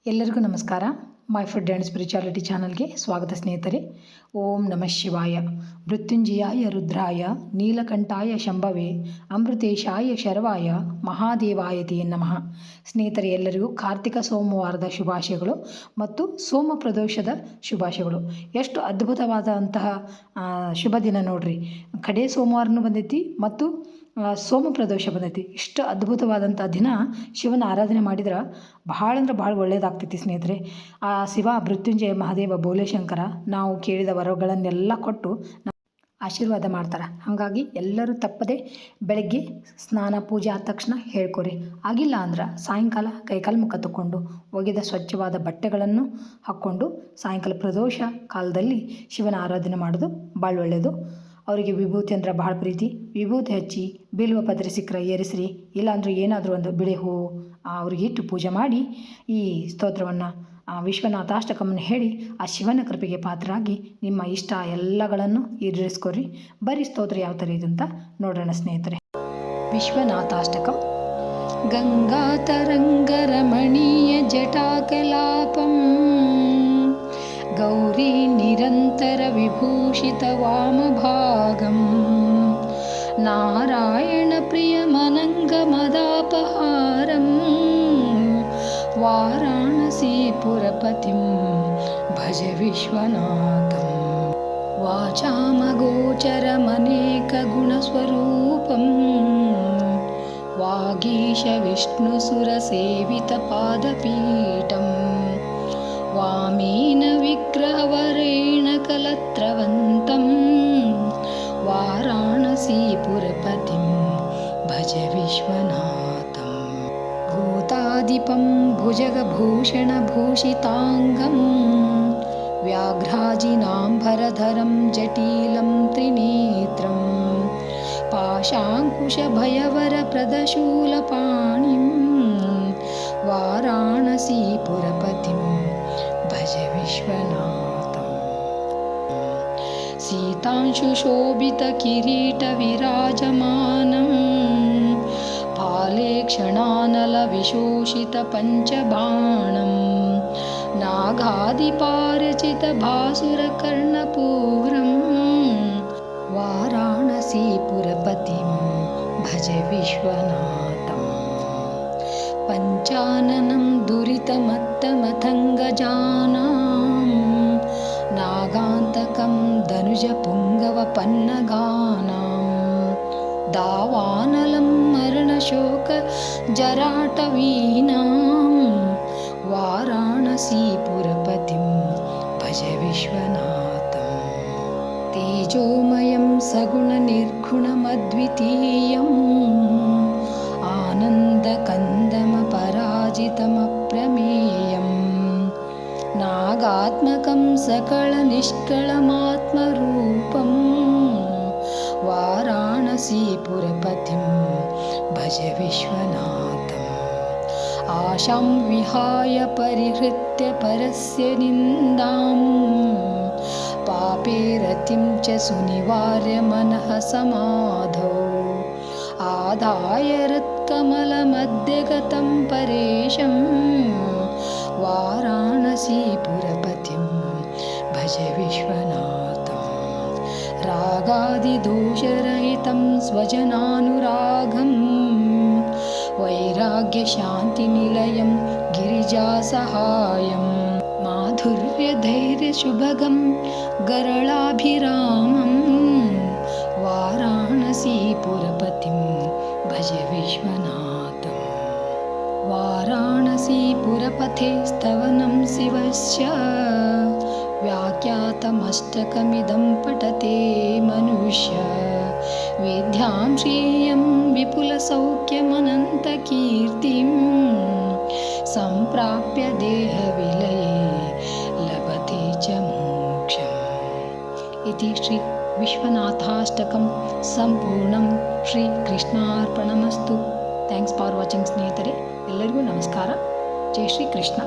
ಎಲ್ಲರಿಗೂ ನಮಸ್ಕಾರ. My food and spirituality ಚಾನಲ್ಗೆ ಸ್ವಾಗತ ಸ್ನೇಹಿತರೆ. ಓಂ ನಮಃ ಶಿವಾಯ. ಮೃತ್ಯುಂಜಯಾಯ ರುದ್ರಾಯ ನೀಲಕಂಠಾಯ ಶಂಭವೇ ಅಮೃತೇಶಾಯ ಶರ್ವಾಯ ಮಹಾದೇವಾಯತೆ ನಮಃ. ಸ್ನೇಹಿತರೆ, ಎಲ್ಲರಿಗೂ ಕಾರ್ತಿಕ ಸೋಮವಾರದ ಶುಭಾಶಯಗಳು ಮತ್ತು ಸೋಮ ಪ್ರದೋಷದ ಶುಭಾಶಯಗಳು. ಎಷ್ಟು ಅದ್ಭುತವಾದಂತಹ ಶುಭ ದಿನ ನೋಡ್ರಿ. ಕಡೆ ಸೋಮವಾರನೂ ಬಂದೈತಿ ಮತ್ತು ಸೋಮ ಪ್ರದೋಷ ಬಂದೈತಿ. ಇಷ್ಟು ಅದ್ಭುತವಾದಂಥ ದಿನ ಶಿವನ ಆರಾಧನೆ ಮಾಡಿದ್ರೆ ಭಾಳ ಅಂದ್ರೆ ಭಾಳ ಒಳ್ಳೆಯದಾಗ್ತೈತಿ ಸ್ನೇಹಿತರೆ. ಆ ಶಿವ ಮೃತ್ಯುಂಜಯ ಮಹಾದೇವ ಬೋಲೇಶಂಕರ ನಾವು ಕೇಳಿದ ವರಗಳನ್ನೆಲ್ಲ ಕೊಟ್ಟು ಆಶೀರ್ವಾದ ಮಾಡ್ತಾರೆ. ಹಾಗಾಗಿ ಎಲ್ಲರೂ ತಪ್ಪದೆ ಬೆಳಗ್ಗೆ ಸ್ನಾನ ಪೂಜೆ ಆದ ತಕ್ಷಣ ಹೇಳ್ಕೊರಿ. ಆಗಿಲ್ಲ ಅಂದ್ರೆ ಸಾಯಂಕಾಲ ಕೈಕಾಲು ಮುಖ ತಕ್ಕೊಂಡು ಒಗೆದ ಸ್ವಚ್ಛವಾದ ಬಟ್ಟೆಗಳನ್ನು ಹಾಕ್ಕೊಂಡು ಸಾಯಂಕಾಲ ಪ್ರದೋಷ ಕಾಲದಲ್ಲಿ ಶಿವನ ಆರಾಧನೆ ಮಾಡೋದು ಭಾಳ ಒಳ್ಳೆಯದು. ಅವರಿಗೆ ವಿಭೂತಿ ಅಂದ್ರೆ ಭಾಳ ಪ್ರೀತಿ. ವಿಭೂತಿ ಹಚ್ಚಿ ಬಿಲ್ವ ಪತ್ರೆ ಸಿಕ್ಕರೆ ಏರಿಸ್ರಿ, ಇಲ್ಲಾಂದ್ರೆ ಏನಾದರೂ ಒಂದು ಬಿಳಿ ಹೂವು ಅವ್ರಿಗೆ ಇಟ್ಟು ಪೂಜೆ ಮಾಡಿ ಈ ಸ್ತೋತ್ರವನ್ನು ವಿಶ್ವನಾಥಾಷ್ಟಕವನ್ನು ಹೇಳಿ ಆ ಶಿವನ ಕೃಪೆಗೆ ಪಾತ್ರರಾಗಿ ನಿಮ್ಮ ಇಷ್ಟ ಎಲ್ಲಗಳನ್ನು ಈಡೇರಿಸ್ಕೊರಿ. ಬರೀ ಸ್ತೋತ್ರ ಯಾವ ಥರ ಇದೆ ಅಂತ ನೋಡೋಣ ಸ್ನೇಹಿತರೆ. ವಿಶ್ವನಾಥಾಷ್ಟಕಂ. ಗಂಗಾತರಂಗರಮಣೀಯ ಜಟಾಕಲಾಪಂ ಗೌರಿ ನಿರಂತರ ವಿಭೂಷಿತ ವಾಮಭಾಗಂ ನಾರಾಯಣ ಪ್ರಿಯಮನಂಗಮದಾಪಹಾರಂ ವಾರಾಣಸೀಪುರಪತಿಂ ಭಜ ವಿಶ್ವನಾಥಂ ವಾಚಾಮಗೋಚರಮನೇಕಗುಣಸ್ವರೂಪಂ ವಾಗೀಶ ವಿಷ್ಣುಸುರಸೇವಿತಪಾದಪೀಠಂ ವಾಮೇನ ವಿಗ್ರಹವರೇಣ ಕಲತ್ರವಂತಂ ವಾರಾಣಸೀಪುರಪತಿಂ ಭಜ ವಿಶ್ವನಾಥಂ ಭೂತಾದಿಪಂ ಭುಜಗಭೂಷಣಭೂಷಿತಾಂಗಂ ವ್ಯಾಘ್ರಾಜಿನಾಂಬರಧರಂ ಜಟೀಲಂ ತ್ರಿನೇತ್ರಂ ಪಾಶಾಂಕುಶಭಯವರಪ್ರದಶೂಲಪಾಣಿಂ ವಾರಾಣಸೀಪುರಪತಿಂ ಭಜ ವಿಶ್ವನಾಥಂ ಸೀತಾಂಶುಶೋಭಿತಕಿರೀಟವಿರಾಜಮಾನಂ ಪಾಲೇ ಕ್ಷಣಾನಲವಿಶೋಷಿತಪಂಚಬಾಣಂ ನಾಗಾದಿಪಾರಚಿತಭಾಸುರಕರ್ಣಪೂರಂ ವಾರಾಣಸೀಪುರಪತಿಂ ಭಜ ವಿಶ್ವನಾಥಂ ಪಂಚಾನನಂ ದುರಿತಮತ್ತಮಥಂಗಜಾನಾಂ ನಾಗಾಂತಕಂ ಧನುಜಪುಂಗವಪನ್ನಗಾನಾಂ ದಾವಾನಲಂ ಮರಣಶೋಕಜರಾಟವೀನಾಂ ವಾರಾಣಸೀಪುರಪತಿಂ ಭಜ ವಿಶ್ವನಾಥಂ ತೇಜೋಮಯಂ ಸಗುಣನಿರ್ಗುಣಮದ್ವಿತೀಯಂ ಆನಂದಕಂದಮಪರಾಜಿತಮಪ್ರಮೇಯಂ ನಾಗಾತ್ಮಕಂ ಸಕಲನಿಷ್ಕಳಮಾತ್ಮರೂಪಂ ವಾರಾಣಸೀಪುರಪತಿಂ ಭಜ ವಿಶ್ವನಾಥಂ ಆಶಾಂ ವಿಹಾಯ ಪರಿಹೃತ್ಯ ಪರಸ್ಯ ನಿಂದಾಂ ಪಾಪೇ ರತಿಂ ಚ ಸುನಿವಾರ್ಯ ಮನಃ ಸಮಾಧೌ ಆದಾಯ ರತ್ಕಮಲಮಧ್ಯಗತಂ ಪರೇಶಂ ವಾರಾಣಸೀಪುರಪತಿಂ ಭಜ ವಿಶ್ವನಾಥಂ ರಾಗಾದಿದೋಷರಹಿತಂ ಸ್ವಜನಾನುರಾಗಂ ವೈರಾಗ್ಯಶಾಂತಿನಿಲಯಂ ಗಿರಿಜಾಸಹಾಯಂ ಮಾಧುರ್ಯಧೈರ್ಯಶುಭಗಂ ಗರಳಾಭಿರಾಮಂ ವಾರಾಣಸೀಪುರಪತಿಂ ಭಜ ವಿಶ್ವನಾಥಂ ವಾರಾಣಸೀಪುರಪಥೆ ಸ್ತವನಂ ಶಿವಸ್ಯ ವ್ಯಾಖ್ಯಾತಮಷ್ಟಕಮಿದಂ ಪಠತೆ ಮನುಷ್ಯ ವಿದ್ಯಾಂ ಶ್ರೇಯಂ ವಿಪುಲಸೌಖ್ಯಮನಂತಕೀರ್ತಿಂ ಸಂಪ್ರಾಪ್ಯ ದೇಹವಿಲಯೇ ಲಭತೆ ಚ ಮೋಕ್ಷಂ. ಇತಿ ಶ್ರೀ ವಿಶ್ವನಾಥಾಷ್ಟಕಂ ಸಂಪೂರ್ಣಂ. ಶ್ರೀ ಕೃಷ್ಣಾರ್ಪಣಮಸ್ತು. ಥ್ಯಾಂಕ್ಸ್ ಫಾರ್ ವಾಚಿಂಗ್ ಸ್ನೇಹಿತರೆ. ಎಲ್ಲರಿಗೂ ನಮಸ್ಕಾರ. ಜೈ ಶ್ರೀ ಕೃಷ್ಣ.